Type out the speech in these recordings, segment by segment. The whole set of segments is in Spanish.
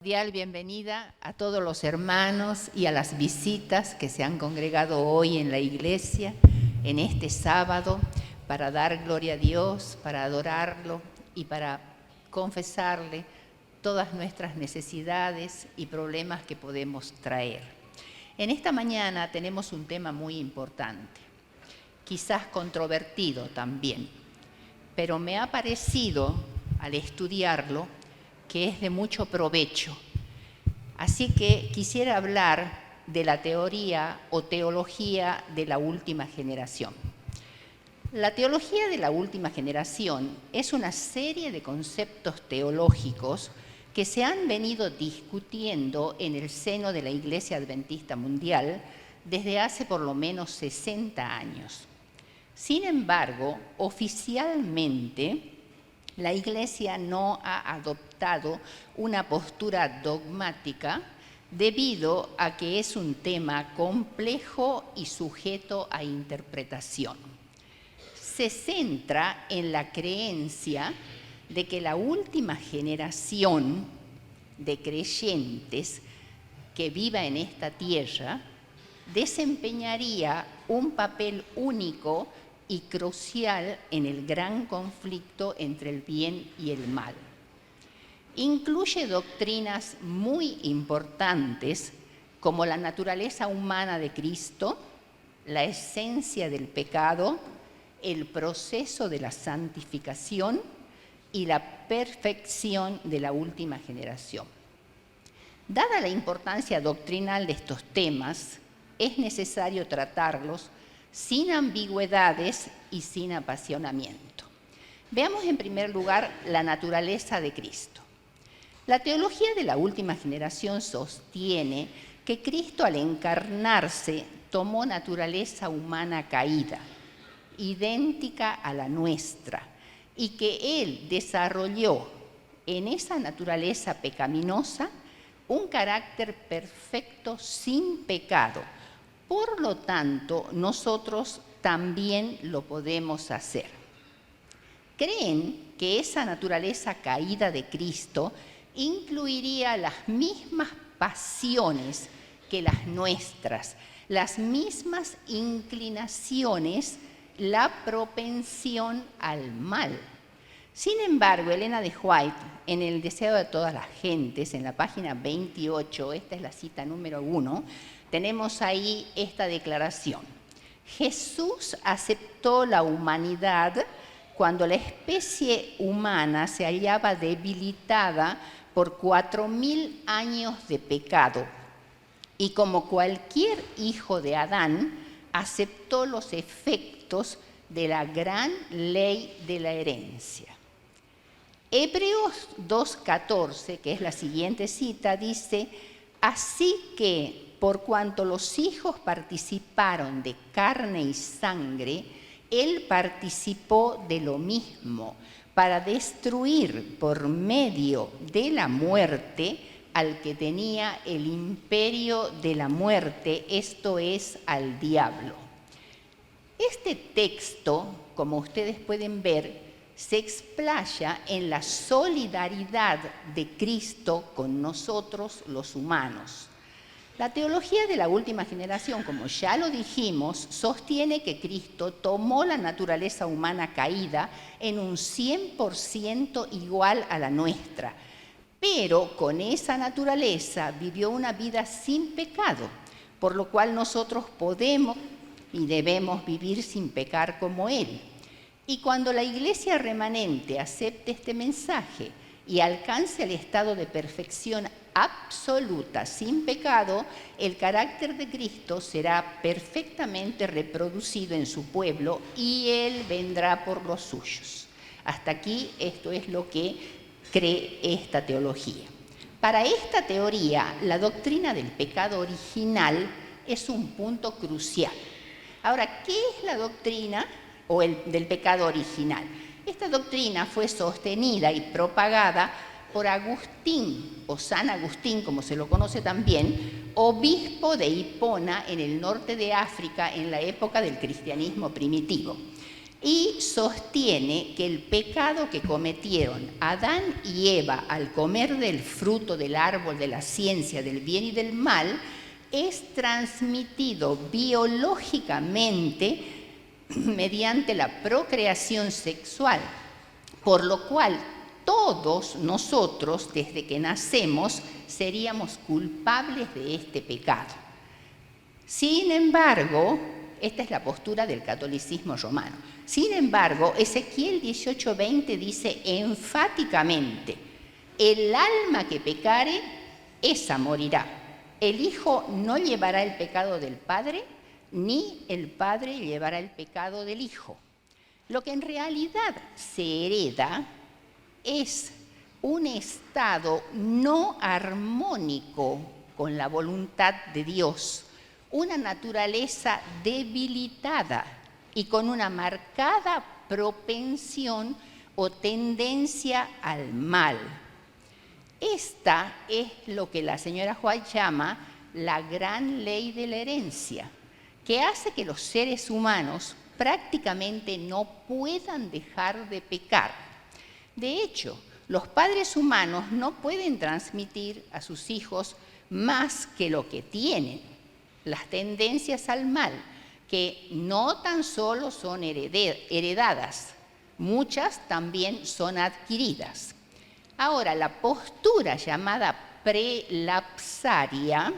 Cordial bienvenida a todos los hermanos y a las visitas que se han congregado hoy en la iglesia, en este sábado, para dar gloria a Dios, para adorarlo y para confesarle todas nuestras necesidades y problemas que podemos traer. En esta mañana tenemos un tema muy importante, quizás controvertido también, pero me ha parecido, al estudiarlo, que es de mucho provecho. Así que quisiera hablar de la teoría o teología de la última generación. La teología de la última generación es una serie de conceptos teológicos que se han venido discutiendo en el seno de la Iglesia Adventista Mundial desde hace por lo menos 60 años. Sin embargo, oficialmente, la Iglesia no ha adoptado una postura dogmática debido a que es un tema complejo y sujeto a interpretación. Se centra en la creencia de que la última generación de creyentes que viva en esta tierra desempeñaría un papel único y crucial en el gran conflicto entre el bien y el mal. Incluye doctrinas muy importantes como la naturaleza humana de Cristo, la esencia del pecado, el proceso de la santificación y la perfección de la última generación. Dada la importancia doctrinal de estos temas, es necesario tratarlos sin ambigüedades y sin apasionamiento. Veamos en primer lugar la naturaleza de Cristo. La teología de la última generación sostiene que Cristo al encarnarse tomó naturaleza humana caída, idéntica a la nuestra, y que Él desarrolló en esa naturaleza pecaminosa un carácter perfecto sin pecado. Por lo tanto, nosotros también lo podemos hacer. Creen que esa naturaleza caída de Cristo incluiría las mismas pasiones que las nuestras, las mismas inclinaciones, la propensión al mal. Sin embargo, Elena de White, en El deseo de todas las gentes, en la página 28, esta es la cita número 1, tenemos ahí esta declaración. Jesús aceptó la humanidad cuando la especie humana se hallaba debilitada por 4.000 años de pecado y como cualquier hijo de Adán, aceptó los efectos de la gran ley de la herencia. Hebreos 2:14, que es la siguiente cita, dice: así que por cuanto los hijos participaron de carne y sangre, Él participó de lo mismo, para destruir por medio de la muerte al que tenía el imperio de la muerte, esto es, al diablo. Este texto, como ustedes pueden ver, se explaya en la solidaridad de Cristo con nosotros los humanos. La teología de la última generación, como ya lo dijimos, sostiene que Cristo tomó la naturaleza humana caída en un 100% igual a la nuestra, pero con esa naturaleza vivió una vida sin pecado, por lo cual nosotros podemos y debemos vivir sin pecar como Él. Y cuando la Iglesia remanente acepte este mensaje y alcance el estado de perfección absoluta, sin pecado, el carácter de Cristo será perfectamente reproducido en su pueblo y Él vendrá por los suyos. Hasta aquí esto es lo que cree esta teología. Para esta teoría, la doctrina del pecado original es un punto crucial. Ahora, ¿qué es la doctrina del pecado original? Esta doctrina fue sostenida y propagada por Agustín, o San Agustín, como se lo conoce también, obispo de Hipona en el norte de África en la época del cristianismo primitivo. y sostiene que el pecado que cometieron Adán y Eva al comer del fruto del árbol de la ciencia del bien y del mal es transmitido biológicamente mediante la procreación sexual, por lo cual todos nosotros, desde que nacemos, seríamos culpables de este pecado. Sin embargo, esta es la postura del catolicismo romano. Sin embargo, Ezequiel 18:20 dice enfáticamente: el alma que pecare, esa morirá. El Hijo no llevará el pecado del Padre, ni el Padre llevará el pecado del Hijo. Lo que en realidad se hereda es un estado no armónico con la voluntad de Dios, una naturaleza debilitada y con una marcada propensión o tendencia al mal. Esta es lo que la señora White llama la gran ley de la herencia, que hace que los seres humanos prácticamente no puedan dejar de pecar. De hecho, los padres humanos no pueden transmitir a sus hijos más que lo que tienen, las tendencias al mal, que no tan solo son heredadas, muchas también son adquiridas. Ahora, la postura llamada prelapsaria,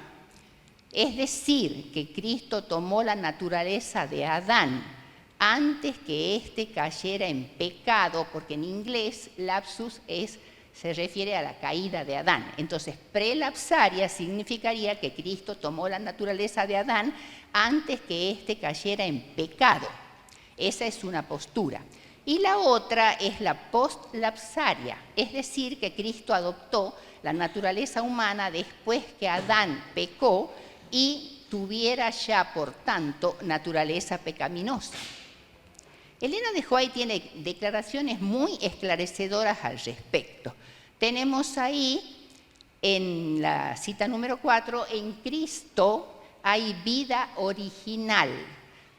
es decir, que Cristo tomó la naturaleza de Adán antes que éste cayera en pecado, porque en inglés lapsus se refiere a la caída de Adán. Entonces, prelapsaria significaría que Cristo tomó la naturaleza de Adán antes que éste cayera en pecado. Esa es una postura. Y la otra es la postlapsaria, es decir, que Cristo adoptó la naturaleza humana después que Adán pecó y tuviera ya, por tanto, naturaleza pecaminosa. Elena de White tiene declaraciones muy esclarecedoras al respecto. Tenemos ahí, en la cita número 4, en Cristo hay vida original,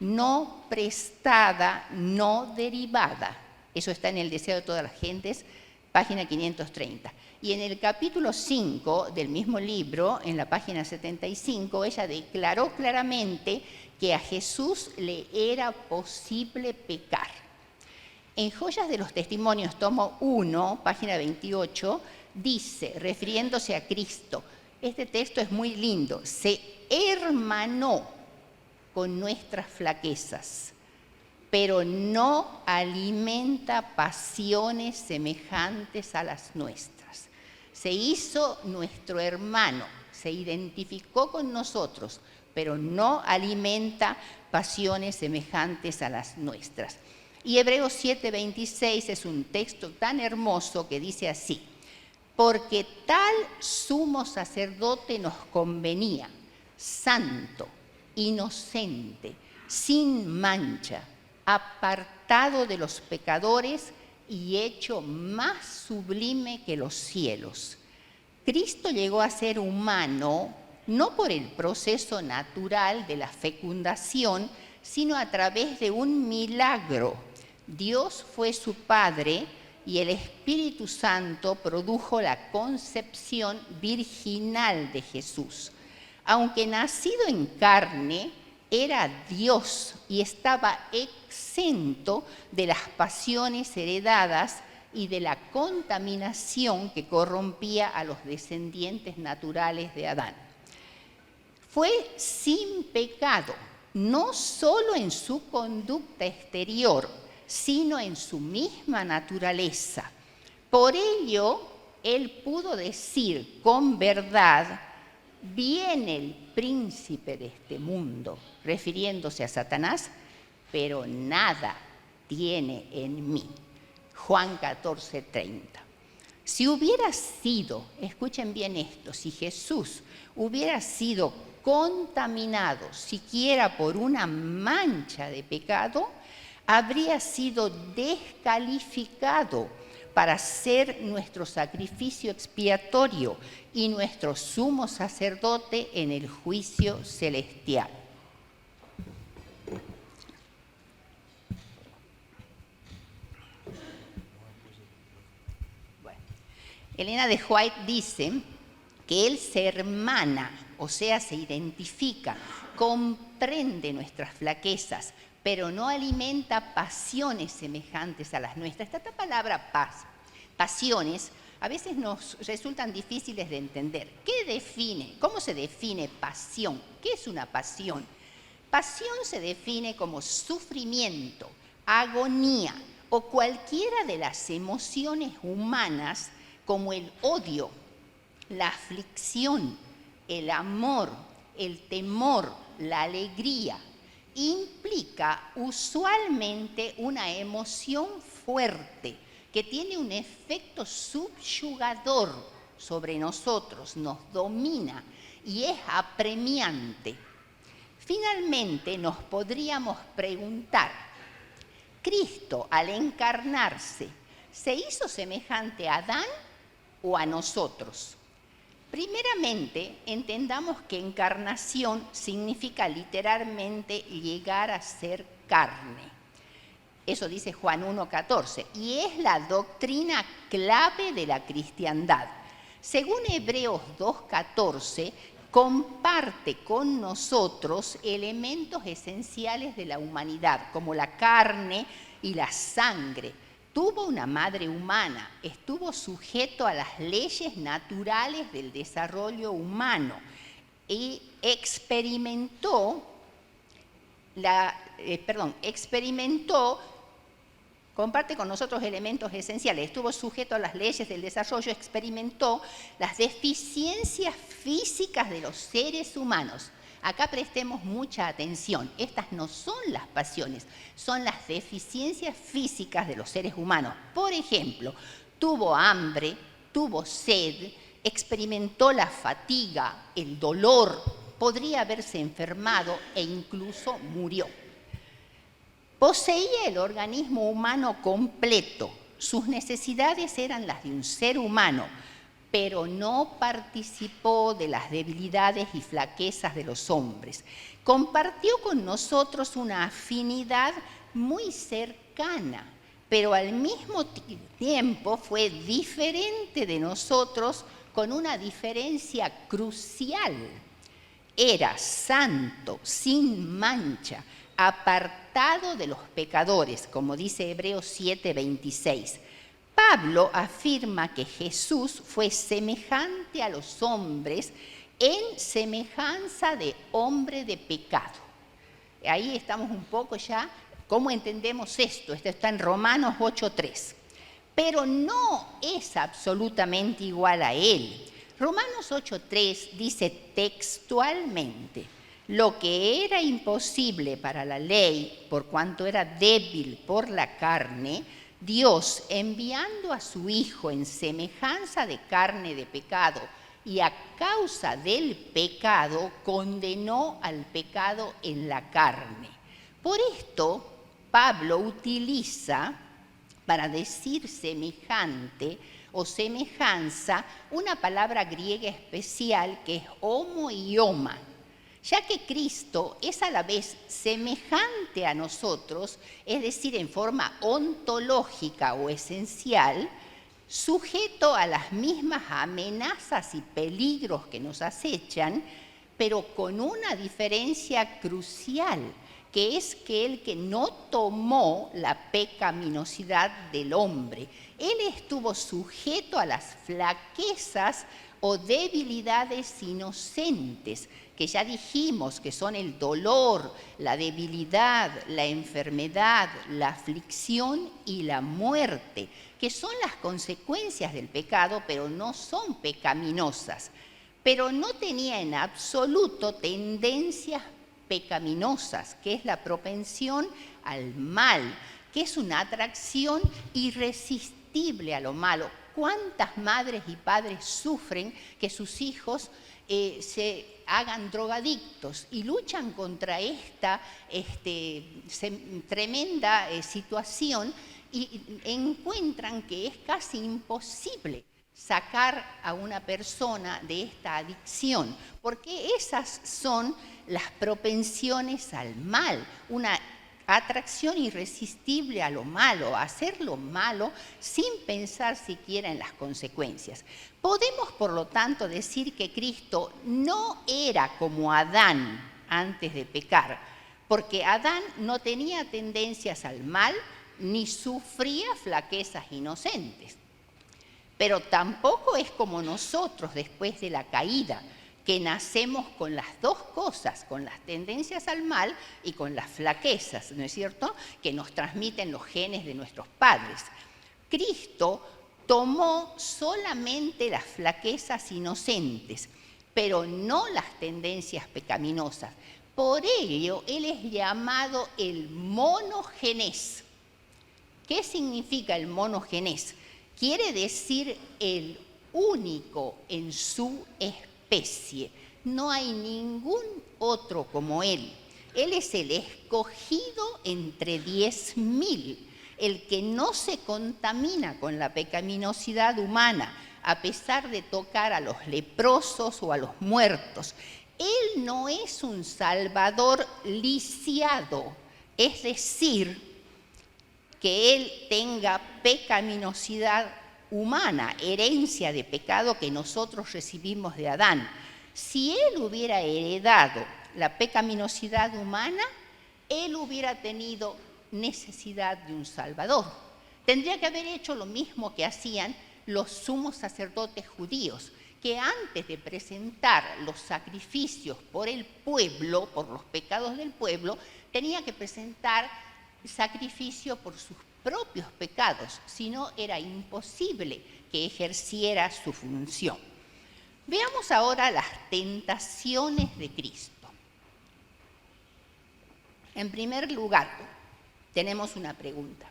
no prestada, no derivada. Eso está en El deseo de todas las gentes, página 530. Y en el capítulo 5 del mismo libro, en la página 75, ella declaró claramente que a Jesús le era posible pecar. En Joyas de los Testimonios, tomo 1, página 28, dice, refiriéndose a Cristo, este texto es muy lindo, se hermanó con nuestras flaquezas, pero no alimenta pasiones semejantes a las nuestras. Se hizo nuestro hermano, se identificó con nosotros, pero no alimenta pasiones semejantes a las nuestras. Y Hebreos 7:26 es un texto tan hermoso que dice así: porque tal sumo sacerdote nos convenía, santo, inocente, sin mancha, apartado de los pecadores y hecho más sublime que los cielos. Cristo llegó a ser humano no por el proceso natural de la fecundación, sino a través de un milagro. Dios fue su Padre y el Espíritu Santo produjo la concepción virginal de Jesús. Aunque nacido en carne, era Dios y estaba exento de las pasiones heredadas y de la contaminación que corrompía a los descendientes naturales de Adán. Fue sin pecado, no solo en su conducta exterior, sino en su misma naturaleza. Por ello, él pudo decir con verdad: viene el príncipe de este mundo, refiriéndose a Satanás, pero nada tiene en mí. Juan 14:30. Si hubiera sido, escuchen bien esto, si Jesús hubiera sido contaminado siquiera por una mancha de pecado, habría sido descalificado para ser nuestro sacrificio expiatorio y nuestro sumo sacerdote en el juicio celestial. Elena de White dice que Él se hermana, o sea, se identifica, comprende nuestras flaquezas, pero no alimenta pasiones semejantes a las nuestras. Esta palabra pasiones, a veces nos resultan difíciles de entender. ¿Qué define? ¿Cómo se define pasión? ¿Qué es una pasión? Pasión se define como sufrimiento, agonía o cualquiera de las emociones humanas como el odio, la aflicción, el amor, el temor, la alegría. Implica usualmente una emoción fuerte que tiene un efecto subyugador sobre nosotros, nos domina y es apremiante. Finalmente nos podríamos preguntar, ¿Cristo al encarnarse se hizo semejante a Adán o a nosotros? Primeramente, entendamos que encarnación significa literalmente llegar a ser carne. Eso dice Juan 1:14, y es la doctrina clave de la cristiandad. Según Hebreos 2:14, comparte con nosotros elementos esenciales de la humanidad, como la carne y la sangre. Tuvo una madre humana, estuvo sujeto a las leyes naturales del desarrollo humano y comparte con nosotros elementos esenciales. Estuvo sujeto a las leyes del desarrollo, experimentó las deficiencias físicas de los seres humanos. Acá prestemos mucha atención. Estas no son las pasiones, son las deficiencias físicas de los seres humanos. Por ejemplo, tuvo hambre, tuvo sed, experimentó la fatiga, el dolor, podría haberse enfermado e incluso murió. Poseía el organismo humano completo. Sus necesidades eran las de un ser humano, pero no participó de las debilidades y flaquezas de los hombres. Compartió con nosotros una afinidad muy cercana, pero al mismo tiempo fue diferente de nosotros con una diferencia crucial. Era santo, sin mancha, apartado de los pecadores, como dice Hebreos 7:26. Pablo afirma que Jesús fue semejante a los hombres en semejanza de hombre de pecado. Ahí estamos un poco ya, ¿cómo entendemos esto? Esto está en Romanos 8:3. Pero no es absolutamente igual a él. Romanos 8:3 dice textualmente: lo que era imposible para la ley, por cuanto era débil por la carne, Dios, enviando a su Hijo en semejanza de carne de pecado, y a causa del pecado, condenó al pecado en la carne. Por esto, Pablo utiliza, para decir semejante o semejanza, una palabra griega especial que es homoioma. Ya que Cristo es a la vez semejante a nosotros, es decir, en forma ontológica o esencial, sujeto a las mismas amenazas y peligros que nos acechan, pero con una diferencia crucial, que es que el que no tomó la pecaminosidad del hombre. Él estuvo sujeto a las flaquezas o debilidades inocentes, que ya dijimos que son el dolor, la debilidad, la enfermedad, la aflicción y la muerte, que son las consecuencias del pecado, pero no son pecaminosas. Pero no tenía en absoluto tendencias pecaminosas, que es la propensión al mal, que es una atracción irresistible a lo malo. ¿Cuántas madres y padres sufren que sus hijos se hagan drogadictos y luchan contra esta tremenda situación y encuentran que es casi imposible sacar a una persona de esta adicción, porque esas son las propensiones al mal, una atracción irresistible a lo malo, a hacer lo malo sin pensar siquiera en las consecuencias. Podemos, por lo tanto, decir que Cristo no era como Adán antes de pecar, porque Adán no tenía tendencias al mal ni sufría flaquezas inocentes. Pero tampoco es como nosotros después de la caída, que nacemos con las dos cosas, con las tendencias al mal y con las flaquezas, ¿no es cierto?, que nos transmiten los genes de nuestros padres. Cristo tomó solamente las flaquezas inocentes, pero no las tendencias pecaminosas. Por ello, Él es llamado el monogenés. ¿Qué significa el monogenés? Quiere decir el único en su especie. No hay ningún otro como Él. Él es el escogido entre 10.000, el que no se contamina con la pecaminosidad humana, a pesar de tocar a los leprosos o a los muertos. Él no es un salvador lisiado, es decir, que Él tenga pecaminosidad humana, herencia de pecado que nosotros recibimos de Adán. Si Él hubiera heredado la pecaminosidad humana, Él hubiera tenido necesidad de un Salvador. Tendría que haber hecho lo mismo que hacían los sumos sacerdotes judíos, que antes de presentar los sacrificios por el pueblo, por los pecados del pueblo, tenía que presentar sacrificio por sus propios pecados, si no era imposible que ejerciera su función. Veamos ahora las tentaciones de Cristo. En primer lugar, tenemos una pregunta.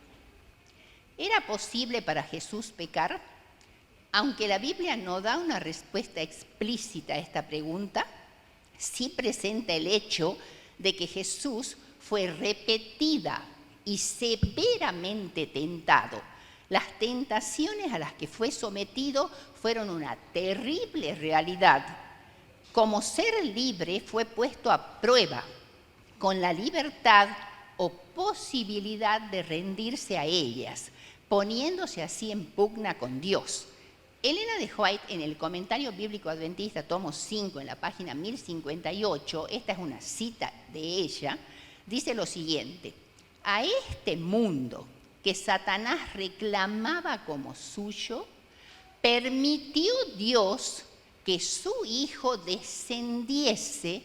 ¿Era posible para Jesús pecar? Aunque la Biblia no da una respuesta explícita a esta pregunta, sí presenta el hecho de que Jesús fue repetida y severamente tentado. Las tentaciones a las que fue sometido fueron una terrible realidad. Como ser libre fue puesto a prueba, con la libertad o posibilidad de rendirse a ellas, poniéndose así en pugna con Dios. Elena de White, en el Comentario Bíblico Adventista, tomo 5, en la página 1058, esta es una cita de ella, dice lo siguiente: a este mundo que Satanás reclamaba como suyo, permitió Dios que su Hijo descendiese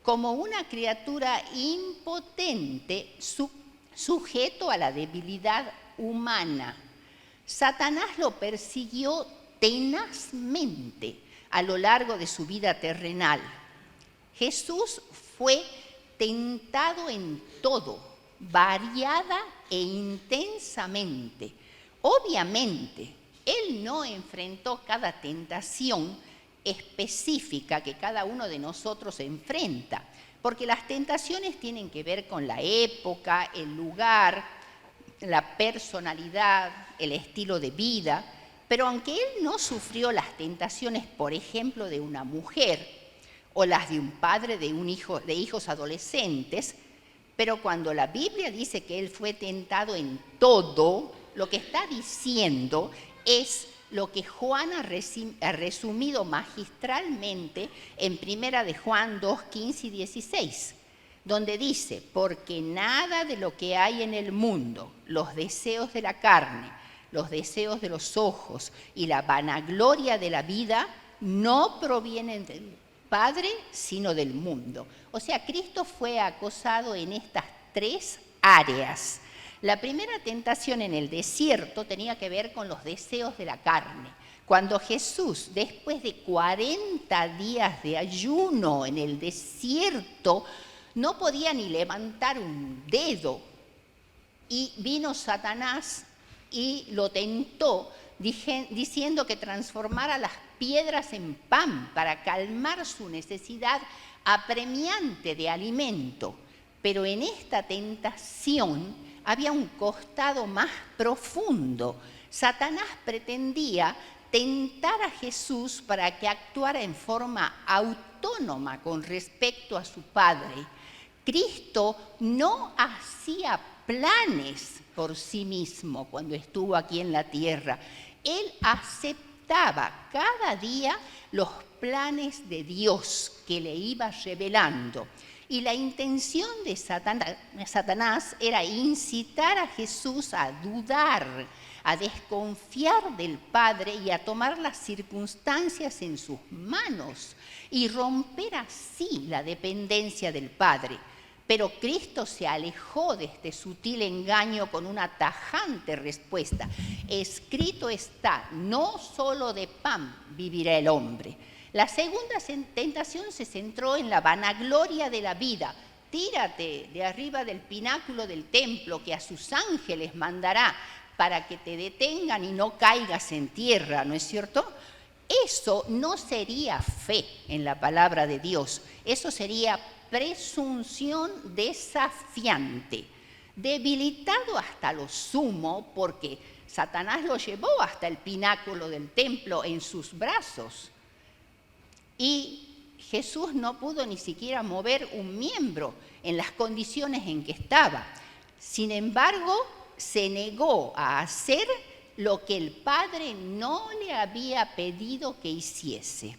como una criatura impotente, sujeto a la debilidad humana. Satanás lo persiguió tenazmente a lo largo de su vida terrenal. Jesús fue tentado en todo, variada e intensamente. Obviamente, Él no enfrentó cada tentación específica que cada uno de nosotros enfrenta, porque las tentaciones tienen que ver con la época, el lugar, la personalidad, el estilo de vida, pero aunque Él no sufrió las tentaciones, por ejemplo, de una mujer o las de un padre de hijos adolescentes, pero cuando la Biblia dice que Él fue tentado en todo, lo que está diciendo es lo que Juan ha resumido magistralmente en 1 de Juan 2, 15 y 16, donde dice: porque nada de lo que hay en el mundo, los deseos de la carne, los deseos de los ojos y la vanagloria de la vida, no provienen del Padre, sino del mundo. O sea, Cristo fue acosado en estas tres áreas. La primera tentación en el desierto tenía que ver con los deseos de la carne. Cuando Jesús, después de 40 días de ayuno en el desierto, no podía ni levantar un dedo, y vino Satanás y lo tentó, diciendo que transformara las piedras en pan para calmar su necesidad apremiante de alimento. Pero en esta tentación había un costado más profundo. Satanás pretendía tentar a Jesús para que actuara en forma autónoma con respecto a su Padre. Cristo no hacía planes por sí mismo cuando estuvo aquí en la tierra. Él aceptaba cada día los planes de Dios que le iba revelando. Y la intención de Satanás era incitar a Jesús a dudar, a desconfiar del Padre y a tomar las circunstancias en sus manos y romper así la dependencia del Padre. Pero Cristo se alejó de este sutil engaño con una tajante respuesta. Escrito está, no solo de pan vivirá el hombre. La segunda tentación se centró en la vanagloria de la vida. Tírate de arriba del pináculo del templo que a sus ángeles mandará para que te detengan y no caigas en tierra, ¿no es cierto? Eso no sería fe en la palabra de Dios, eso sería presunción desafiante, debilitado hasta lo sumo, porque Satanás lo llevó hasta el pináculo del templo en sus brazos. Y Jesús no pudo ni siquiera mover un miembro en las condiciones en que estaba. Sin embargo, se negó a hacer lo que el Padre no le había pedido que hiciese.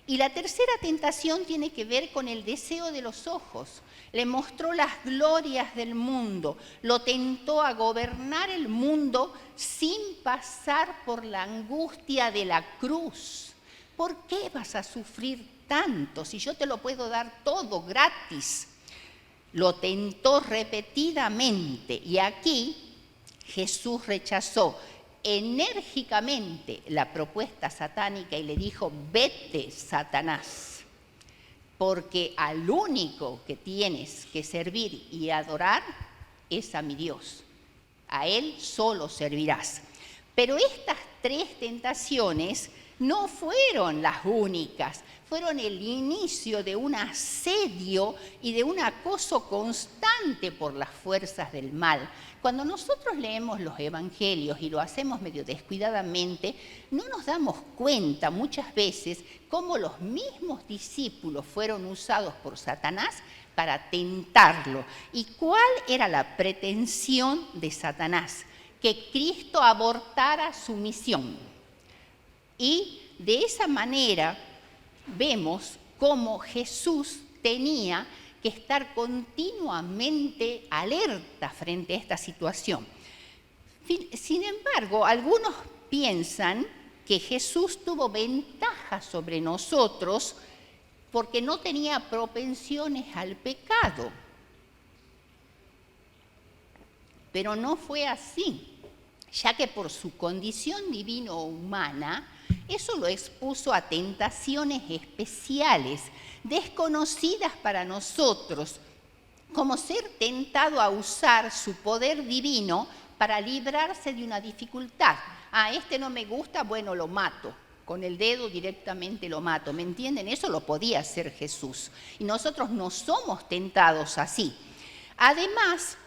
Y la tercera tentación tiene que ver con el deseo de los ojos. Le mostró las glorias del mundo, lo tentó a gobernar el mundo sin pasar por la angustia de la cruz. ¿Por qué vas a sufrir tanto si yo te lo puedo dar todo gratis? Lo tentó repetidamente y aquí Jesús rechazó enérgicamente la propuesta satánica y le dijo: vete, Satanás, porque al único que tienes que servir y adorar es a mi Dios. A Él solo servirás. Pero estas tres tentaciones no fueron las únicas, fueron el inicio de un asedio y de un acoso constante por las fuerzas del mal. Cuando nosotros leemos los evangelios y lo hacemos medio descuidadamente, no nos damos cuenta muchas veces cómo los mismos discípulos fueron usados por Satanás para tentarlo. ¿Y cuál era la pretensión de Satanás? Que Cristo abortara su misión. Y de esa manera vemos cómo Jesús tenía que estar continuamente alerta frente a esta situación. Sin embargo, algunos piensan que Jesús tuvo ventaja sobre nosotros porque no tenía propensiones al pecado. Pero no fue así, ya que por su condición divino-humana, eso lo expuso a tentaciones especiales, desconocidas para nosotros, como ser tentado a usar su poder divino para librarse de una dificultad. Este no me gusta, bueno, lo mato. Con el dedo directamente lo mato, ¿me entienden? Eso lo podía hacer Jesús. Y nosotros no somos tentados así. Además,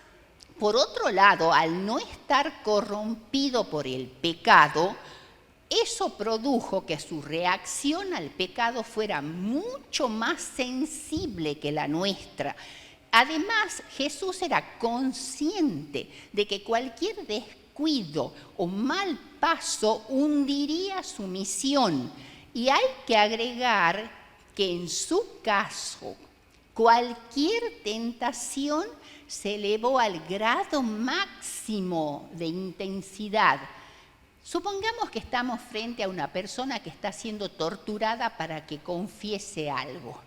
por otro lado, al no estar corrompido por el pecado, eso produjo que su reacción al pecado fuera mucho más sensible que la nuestra. Además, Jesús era consciente de que cualquier descuido o mal paso hundiría su misión. Y hay que agregar que en su caso, cualquier tentación se elevó al grado máximo de intensidad. Supongamos que estamos frente a una persona que está siendo torturada para que confiese algo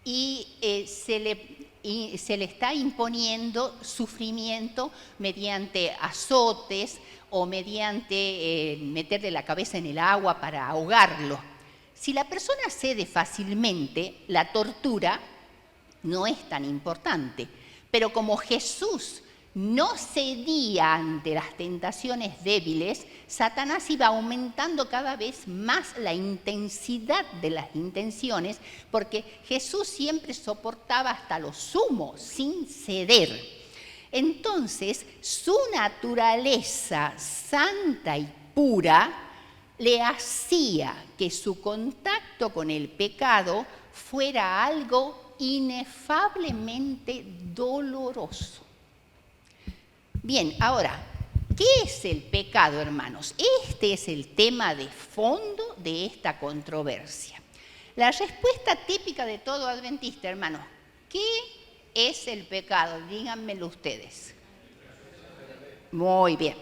y se le está imponiendo sufrimiento mediante azotes o mediante meterle la cabeza en el agua para ahogarlo. Si la persona cede fácilmente, la tortura no es tan importante, pero como Jesús no cedía ante las tentaciones débiles, Satanás iba aumentando cada vez más la intensidad de las intenciones, porque Jesús siempre soportaba hasta lo sumo, sin ceder. Entonces, su naturaleza santa y pura le hacía que su contacto con el pecado fuera algo inefablemente doloroso. Bien, ahora, ¿qué es el pecado, hermanos? Este es el tema de fondo de esta controversia. La respuesta típica de todo adventista, hermanos, ¿qué es el pecado? Díganmelo ustedes. Muy bien.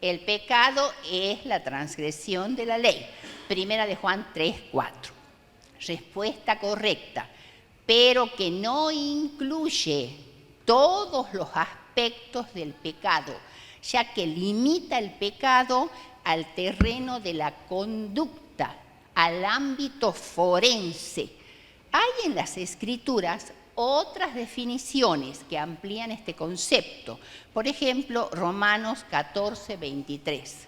El pecado es la transgresión de la ley. Primera de Juan 3:4. Respuesta correcta, pero que no incluye todos los aspectos del pecado, ya que limita el pecado al terreno de la conducta, al ámbito forense. Hay en las Escrituras otras definiciones que amplían este concepto. Por ejemplo, Romanos 14:23,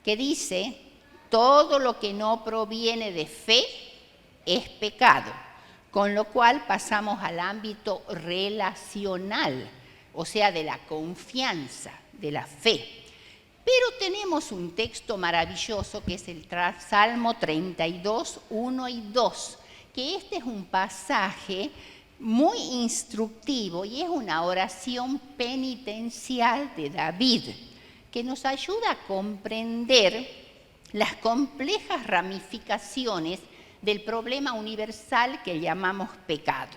que dice: todo lo que no proviene de fe es pecado, con lo cual pasamos al ámbito relacional, o sea, de la confianza, de la fe. Pero tenemos un texto maravilloso que es el Salmo 32, 1 y 2, que este es un pasaje muy instructivo y es una oración penitencial de David, que nos ayuda a comprender las complejas ramificaciones del problema universal que llamamos pecado.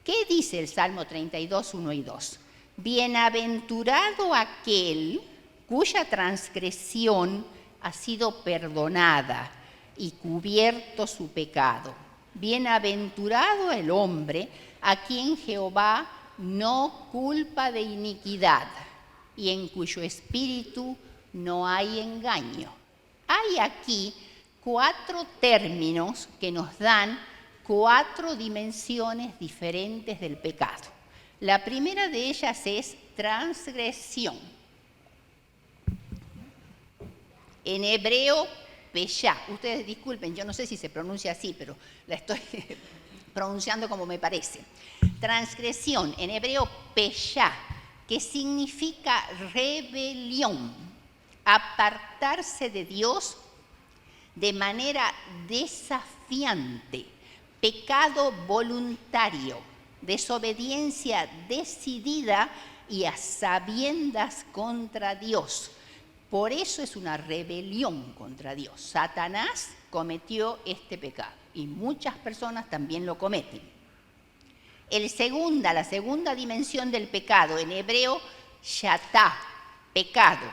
¿Qué dice el Salmo 32, 1 y 2? Bienaventurado aquel cuya transgresión ha sido perdonada y cubierto su pecado. Bienaventurado el hombre a quien Jehová no culpa de iniquidad y en cuyo espíritu no hay engaño. Hay aquí 4 términos que nos dan 4 dimensiones diferentes del pecado. La primera de ellas es transgresión. En hebreo, peshá. Ustedes disculpen, yo no sé si se pronuncia así, pero la estoy pronunciando como me parece. Transgresión, en hebreo, peshá, que significa rebelión, apartarse de Dios de manera desafiante, pecado voluntario, desobediencia decidida y a sabiendas contra Dios. Por eso es una rebelión contra Dios. Satanás cometió este pecado y muchas personas también lo cometen. La segunda dimensión del pecado, en hebreo, shatá, pecado,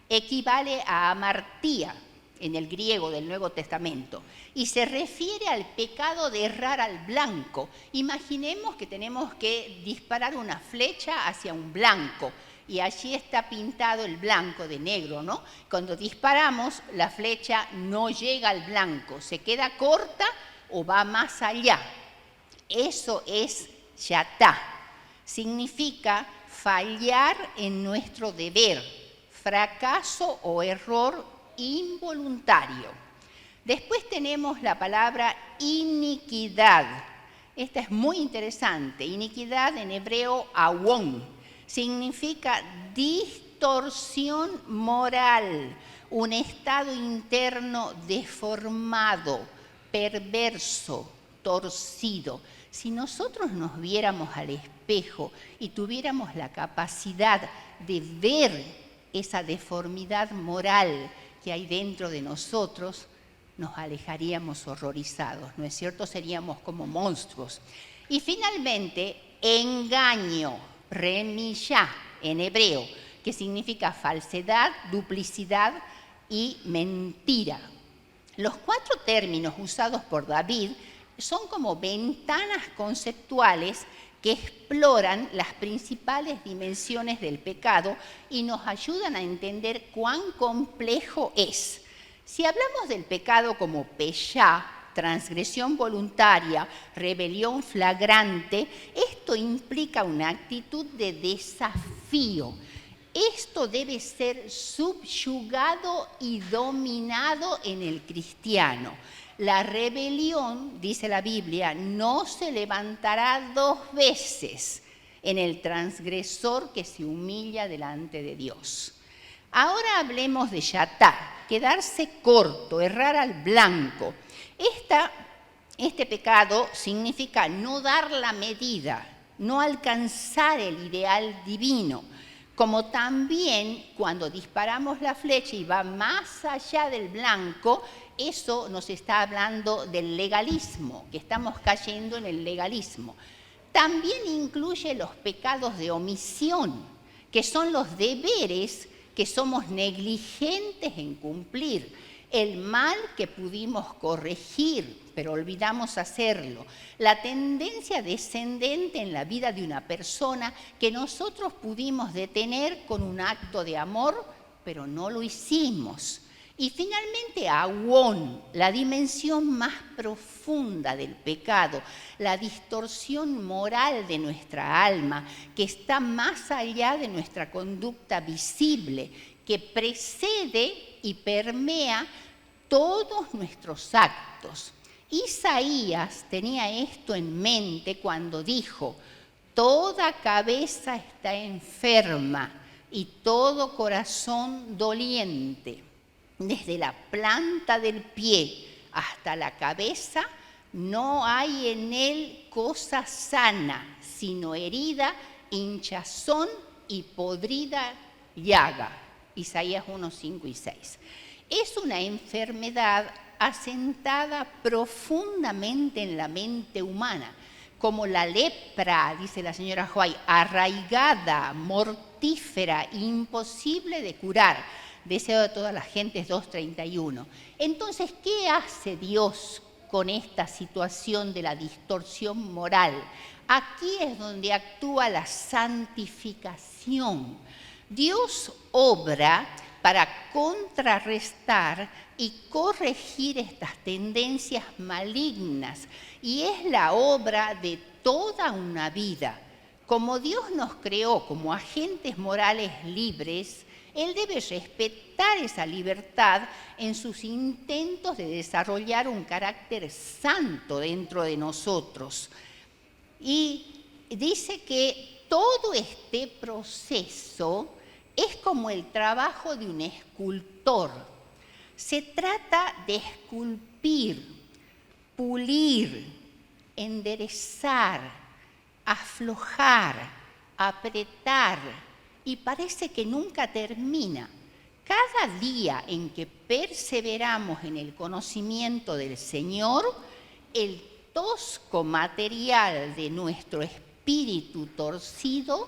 equivale a amartía en el griego del Nuevo Testamento y se refiere al pecado de errar al blanco. Imaginemos que tenemos que disparar una flecha hacia un blanco y allí está pintado el blanco de negro, ¿no? Cuando disparamos, la flecha no llega al blanco, se queda corta o va más allá. Eso es shatá. Significa fallar en nuestro deber, fracaso o error involuntario. Después tenemos la palabra iniquidad. Esta es muy interesante. Iniquidad en hebreo, awón. Significa distorsión moral, un estado interno deformado, perverso, torcido. Si nosotros nos viéramos al espejo y tuviéramos la capacidad de ver esa deformidad moral que hay dentro de nosotros, nos alejaríamos horrorizados, ¿no es cierto? Seríamos como monstruos. Y finalmente, engaño, remillá en hebreo, que significa falsedad, duplicidad y mentira. Los 4 términos usados por David son como ventanas conceptuales que exploran las principales dimensiones del pecado y nos ayudan a entender cuán complejo es. Si hablamos del pecado como peshá, transgresión voluntaria, rebelión flagrante, esto implica una actitud de desafío. Esto debe ser subyugado y dominado en el cristiano. La rebelión, dice la Biblia, no se levantará 2 veces en el transgresor que se humilla delante de Dios. Ahora hablemos de shatá, quedarse corto, errar al blanco. Esta Este pecado significa no dar la medida, no alcanzar el ideal divino, como también cuando disparamos la flecha y va más allá del blanco, eso nos está hablando del legalismo, que estamos cayendo en el legalismo. También incluye los pecados de omisión, que son los deberes que somos negligentes en cumplir, el mal que pudimos corregir, pero olvidamos hacerlo, la tendencia descendente en la vida de una persona que nosotros pudimos detener con un acto de amor, pero no lo hicimos. Y finalmente, Awón, la dimensión más profunda del pecado, la distorsión moral de nuestra alma, que está más allá de nuestra conducta visible, que precede y permea todos nuestros actos. Isaías tenía esto en mente cuando dijo: toda cabeza está enferma y todo corazón doliente. Desde la planta del pie hasta la cabeza no hay en él cosa sana, sino herida, hinchazón y podrida llaga. Isaías 1, 5 y 6. Es una enfermedad asentada profundamente en la mente humana, como la lepra, dice la señora Huay, arraigada, mortífera, imposible de curar. Deseo de todas las gentes 2:31. Entonces, ¿qué hace Dios con esta situación de la distorsión moral? Aquí es donde actúa la santificación. Dios obra para contrarrestar y corregir estas tendencias malignas, y es la obra de toda una vida. Como Dios nos creó como agentes morales libres, Él debe respetar esa libertad en sus intentos de desarrollar un carácter santo dentro de nosotros. Y dice que todo este proceso es como el trabajo de un escultor. Se trata de esculpir, pulir, enderezar, aflojar, apretar, y parece que nunca termina. Cada día en que perseveramos en el conocimiento del Señor, el tosco material de nuestro espíritu torcido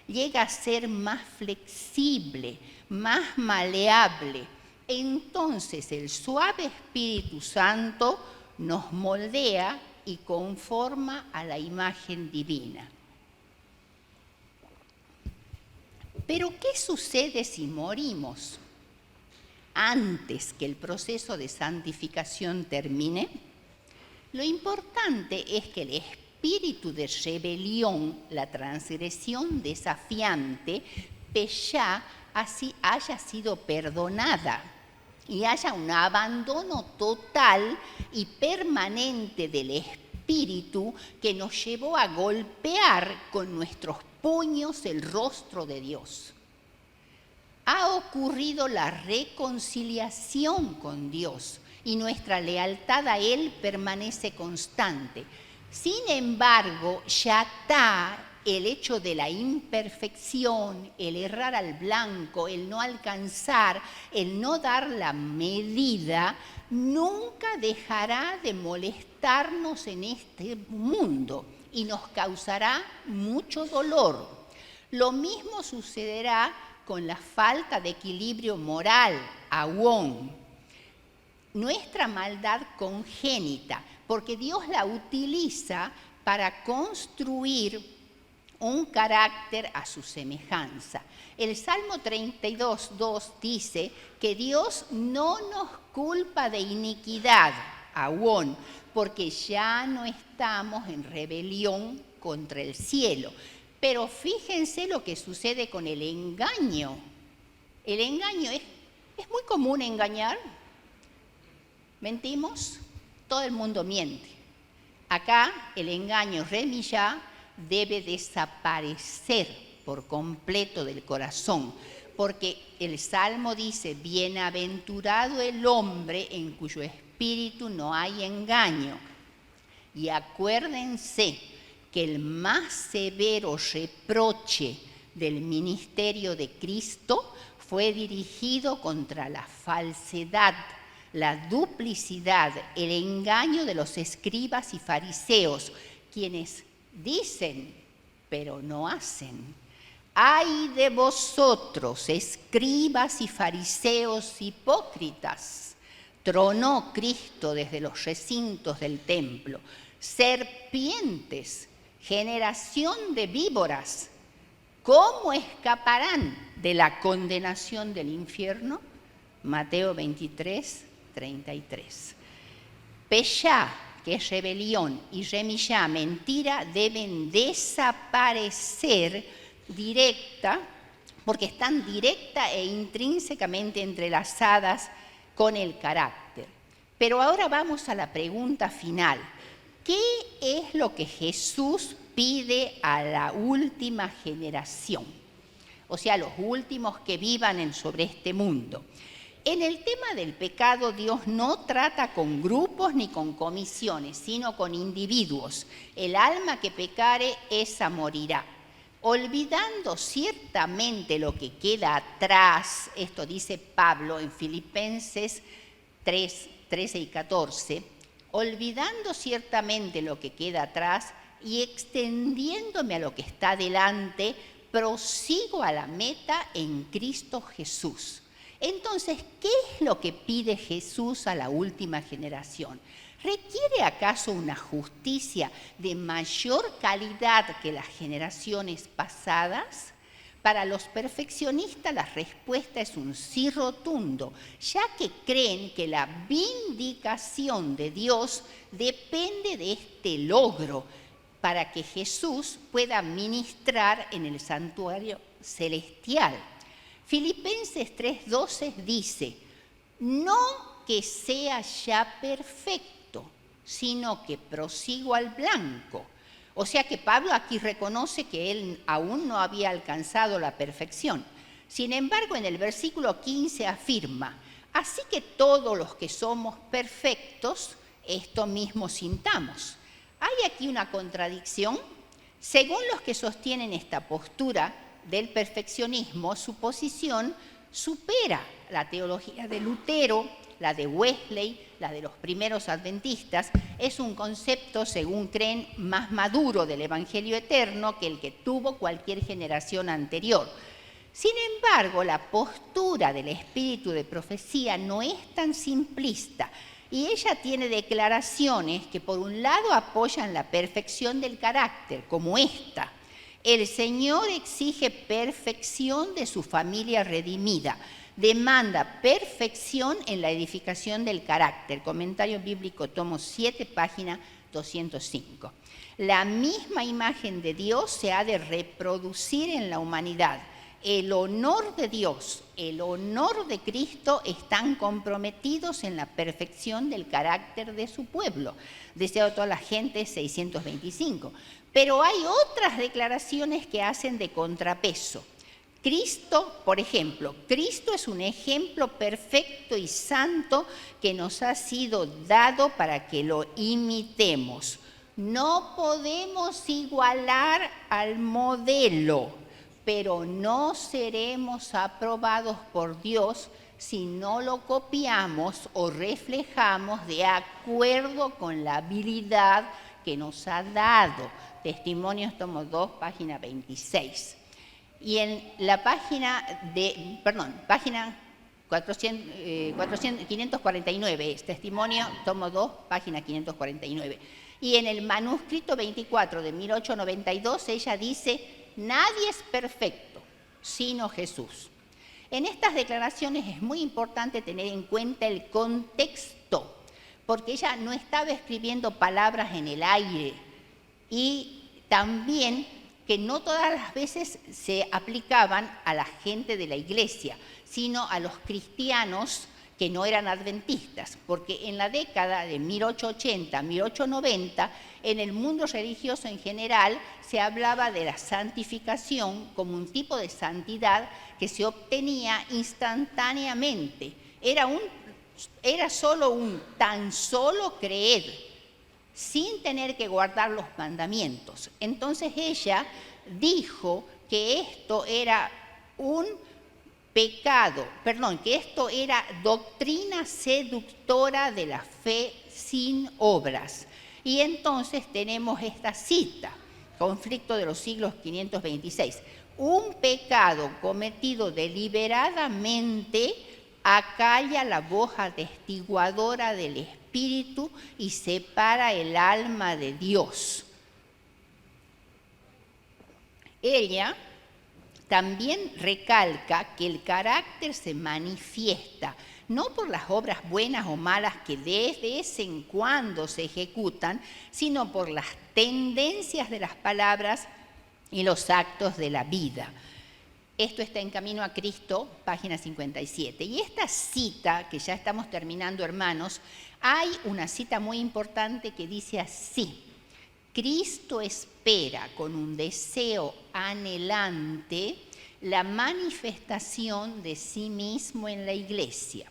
llega a ser más flexible, más maleable. Entonces el suave Espíritu Santo nos moldea y conforma a la imagen divina. Pero ¿qué sucede si morimos antes que el proceso de santificación termine? Lo importante es que el espíritu de rebelión, la transgresión desafiante, Peshá, así haya sido perdonada y haya un abandono total y permanente del espíritu que nos llevó a golpear con nuestros puños el rostro de Dios. Ha ocurrido la reconciliación con Dios y nuestra lealtad a Él permanece constante. Sin embargo, ya está el hecho de la imperfección, el errar al blanco, el no alcanzar, el no dar la medida, nunca dejará de molestarnos en este mundo y nos causará mucho dolor. Lo mismo sucederá con la falta de equilibrio moral, Awón, nuestra maldad congénita, porque Dios la utiliza para construir un carácter a su semejanza. El Salmo 32:2 dice que Dios no nos culpa de iniquidad, Awón, porque ya no estamos en rebelión contra el cielo. Pero fíjense lo que sucede con el engaño. El engaño es muy común engañar. ¿Mentimos? Todo el mundo miente. Acá el engaño remillá debe desaparecer por completo del corazón, porque el Salmo dice: bienaventurado el hombre en cuyo espíritu no hay engaño. Y acuérdense que el más severo reproche del ministerio de Cristo fue dirigido contra la falsedad, la duplicidad, el engaño de los escribas y fariseos, quienes dicen, pero no hacen. ¡Ay de vosotros, escribas y fariseos hipócritas! Tronó Cristo desde los recintos del templo. Serpientes, generación de víboras, ¿cómo escaparán de la condenación del infierno? Mateo 23, 33. Peshá, que es rebelión, y remillá, mentira, deben desaparecer porque están directa e intrínsecamente entrelazadas con el carácter. Pero ahora vamos a la pregunta final. ¿Qué es lo que Jesús pide a la última generación? O sea, los últimos que vivan sobre este mundo. En el tema del pecado, Dios no trata con grupos ni con comisiones, sino con individuos. El alma que pecare, esa morirá. Olvidando ciertamente lo que queda atrás, esto dice Pablo en Filipenses 3, 13 y 14, olvidando ciertamente lo que queda atrás y extendiéndome a lo que está delante, prosigo a la meta en Cristo Jesús. Entonces, ¿qué es lo que pide Jesús a la última generación? ¿Requiere acaso una justicia de mayor calidad que las generaciones pasadas? Para los perfeccionistas la respuesta es un sí rotundo, ya que creen que la vindicación de Dios depende de este logro para que Jesús pueda ministrar en el santuario celestial. Filipenses 3:12 dice, no que sea ya perfecto, sino que prosigo al blanco. O sea que Pablo aquí reconoce que él aún no había alcanzado la perfección. Sin embargo, en el versículo 15 afirma, así que todos los que somos perfectos, esto mismo sintamos. ¿Hay aquí una contradicción? Según los que sostienen esta postura del perfeccionismo, su posición supera la teología de Lutero, la de Wesley, la de los primeros adventistas. Es un concepto, según creen, más maduro del Evangelio eterno que el que tuvo cualquier generación anterior. Sin embargo, la postura del espíritu de profecía no es tan simplista y ella tiene declaraciones que por un lado apoyan la perfección del carácter, como esta. El Señor exige perfección de su familia redimida, demanda perfección en la edificación del carácter. Comentario bíblico, tomo 7, página 205. La misma imagen de Dios se ha de reproducir en la humanidad. El honor de Dios, el honor de Cristo están comprometidos en la perfección del carácter de su pueblo. Deseado a toda la gente, 625. Pero hay otras declaraciones que hacen de contrapeso. Cristo, por ejemplo, Cristo es un ejemplo perfecto y santo que nos ha sido dado para que lo imitemos. No podemos igualar al modelo, pero no seremos aprobados por Dios si no lo copiamos o reflejamos de acuerdo con la habilidad que nos ha dado. Testimonios, tomo 2, página 26. Y en la página 549, es Testimonio, tomo 2, página 549. Y en el manuscrito 24 de 1892, ella dice, nadie es perfecto, sino Jesús. En estas declaraciones es muy importante tener en cuenta el contexto, porque ella no estaba escribiendo palabras en el aire, y también que no todas las veces se aplicaban a la gente de la iglesia, sino a los cristianos que no eran adventistas, porque en la década de 1880, 1890, en el mundo religioso en general se hablaba de la santificación como un tipo de santidad que se obtenía instantáneamente. Era solo tan solo creer. sin tener que guardar los mandamientos. Entonces ella dijo que esto era un pecado, que esto era doctrina seductora de la fe sin obras. Y entonces tenemos esta cita, Conflicto de los siglos 526. Un pecado cometido deliberadamente acalla la voz atestiguadora del Espíritu y separa el alma de Dios. Ella también recalca que el carácter se manifiesta no por las obras buenas o malas que de vez en cuando se ejecutan, sino por las tendencias de las palabras y los actos de la vida. Esto está en Camino a Cristo, página 57. Y esta cita, que ya estamos terminando, hermanos, hay una cita muy importante que dice así: Cristo espera con un deseo anhelante la manifestación de sí mismo en la iglesia.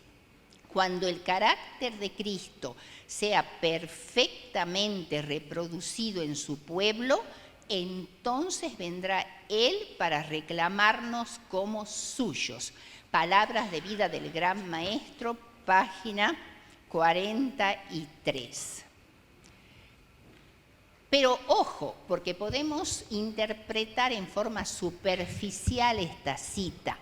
Cuando el carácter de Cristo sea perfectamente reproducido en su pueblo, entonces vendrá Él para reclamarnos como suyos. Palabras de vida del Gran Maestro, página 43. Pero ojo, porque podemos interpretar en forma superficial esta cita,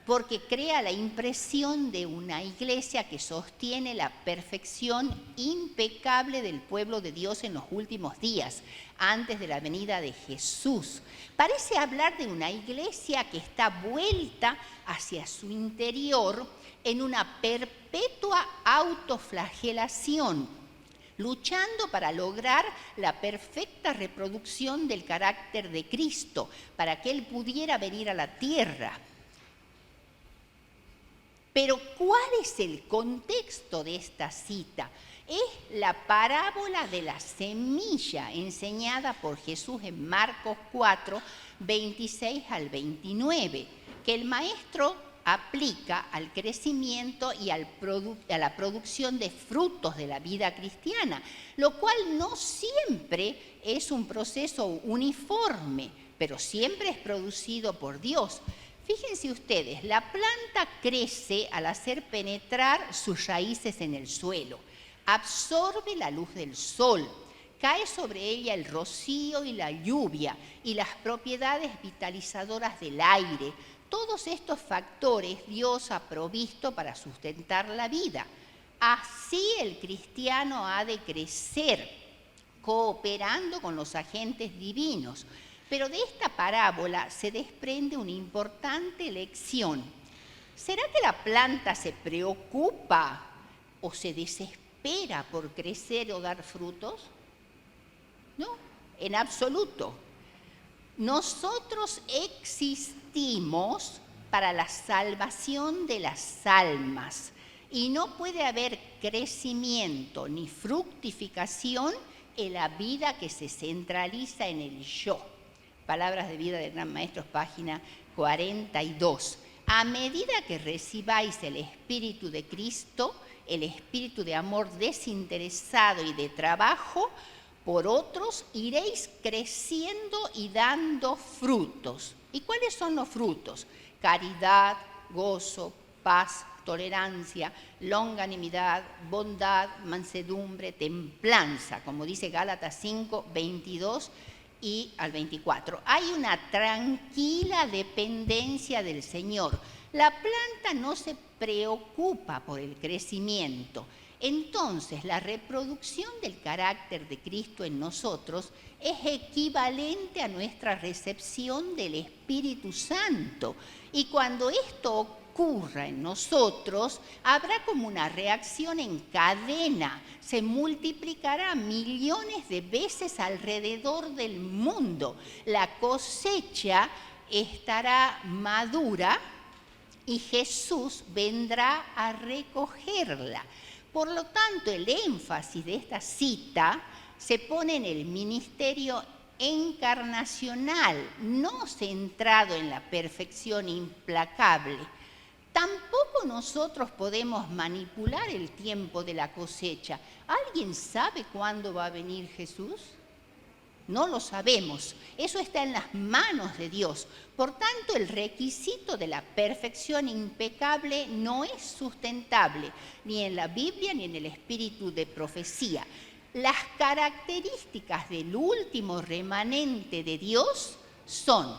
porque crea la impresión de una iglesia que sostiene la perfección impecable del pueblo de Dios en los últimos días, antes de la venida de Jesús. Parece hablar de una iglesia que está vuelta hacia su interior en una perpetua autoflagelación, luchando para lograr la perfecta reproducción del carácter de Cristo, para que Él pudiera venir a la tierra. Pero ¿cuál es el contexto de esta cita? Es la parábola de la semilla enseñada por Jesús en Marcos 4, 26 al 29, que el maestro aplica al crecimiento y a la producción de frutos de la vida cristiana, lo cual no siempre es un proceso uniforme, pero siempre es producido por Dios. Fíjense ustedes, la planta crece al hacer penetrar sus raíces en el suelo, absorbe la luz del sol, cae sobre ella el rocío y la lluvia y las propiedades vitalizadoras del aire. Todos estos factores Dios ha provisto para sustentar la vida. Así el cristiano ha de crecer, cooperando con los agentes divinos. Pero de esta parábola se desprende una importante lección. ¿Será que la planta se preocupa o se desespera por crecer o dar frutos? No, en absoluto. Nosotros existimos para la salvación de las almas y no puede haber crecimiento ni fructificación en la vida que se centraliza en el yo. Palabras de vida del Gran Maestro, página 42. A medida que recibáis el Espíritu de Cristo, el espíritu de amor desinteresado y de trabajo por otros, iréis creciendo y dando frutos. ¿Y cuáles son los frutos? Caridad, gozo, paz, tolerancia, longanimidad, bondad, mansedumbre, templanza, como dice Gálatas 5, 22 y al 24. Hay una tranquila dependencia del Señor. La planta no se preocupa por el crecimiento. Entonces, la reproducción del carácter de Cristo en nosotros es equivalente a nuestra recepción del Espíritu Santo. Y cuando esto ocurra en nosotros, habrá como una reacción en cadena. Se multiplicará millones de veces alrededor del mundo. La cosecha estará madura y Jesús vendrá a recogerla. Por lo tanto, el énfasis de esta cita se pone en el ministerio encarnacional, no centrado en la perfección implacable. Tampoco ¿cómo nosotros podemos manipular el tiempo de la cosecha? ¿Alguien sabe cuándo va a venir Jesús? No lo sabemos. Eso está en las manos de Dios. Por tanto, el requisito de la perfección impecable no es sustentable, ni en la Biblia ni en el espíritu de profecía. Las características del último remanente de Dios son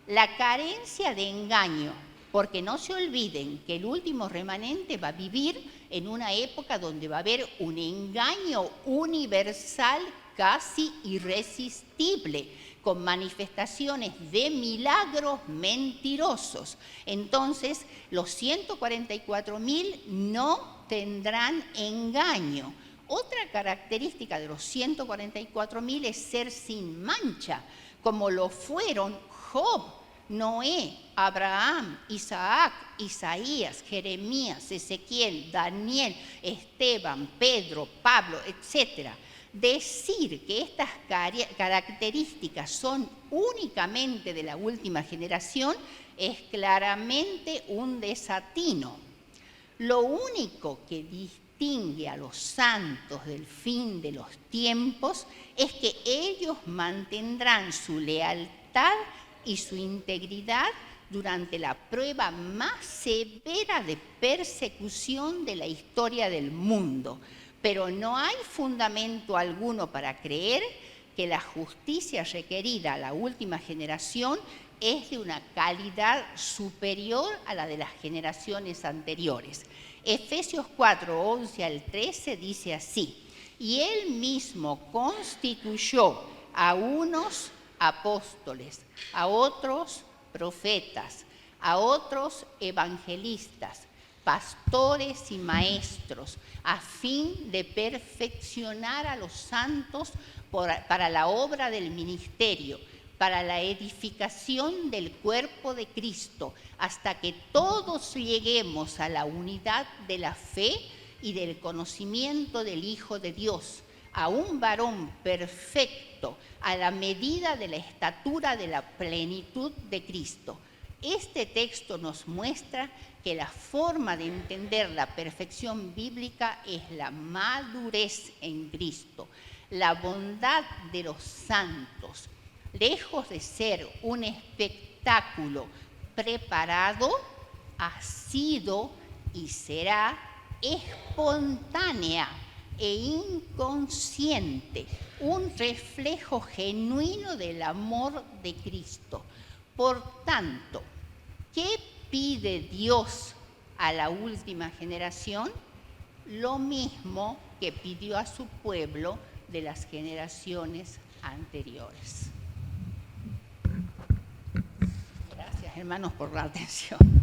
la carencia de engaño, porque no se olviden que el último remanente va a vivir en una época donde va a haber un engaño universal casi irresistible, con manifestaciones de milagros mentirosos. Entonces, los 144.000 no tendrán engaño. Otra característica de los 144.000 es ser sin mancha, como lo fueron Job, Noé, Abraham, Isaac, Isaías, Jeremías, Ezequiel, Daniel, Esteban, Pedro, Pablo, etc. Decir que estas características son únicamente de la última generación es claramente un desatino. Lo único que distingue a los santos del fin de los tiempos es que ellos mantendrán su lealtad y su integridad durante la prueba más severa de persecución de la historia del mundo. Pero no hay fundamento alguno para creer que la justicia requerida a la última generación es de una calidad superior a la de las generaciones anteriores. Efesios 4, 11 al 13 dice así: y él mismo constituyó a unos apóstoles, a otros profetas, a otros evangelistas, pastores y maestros, a fin de perfeccionar a los santos para la obra del ministerio, para la edificación del cuerpo de Cristo, hasta que todos lleguemos a la unidad de la fe y del conocimiento del Hijo de Dios, a un varón perfecto, a la medida de la estatura de la plenitud de Cristo. Este texto nos muestra que la forma de entender la perfección bíblica es la madurez en Cristo, la bondad de los santos. Lejos de ser un espectáculo preparado, ha sido y será espontánea e inconsciente, un reflejo genuino del amor de Cristo. Por tanto, ¿qué pide Dios a la última generación? Lo mismo que pidió a su pueblo de las generaciones anteriores. Gracias, hermanos, por la atención.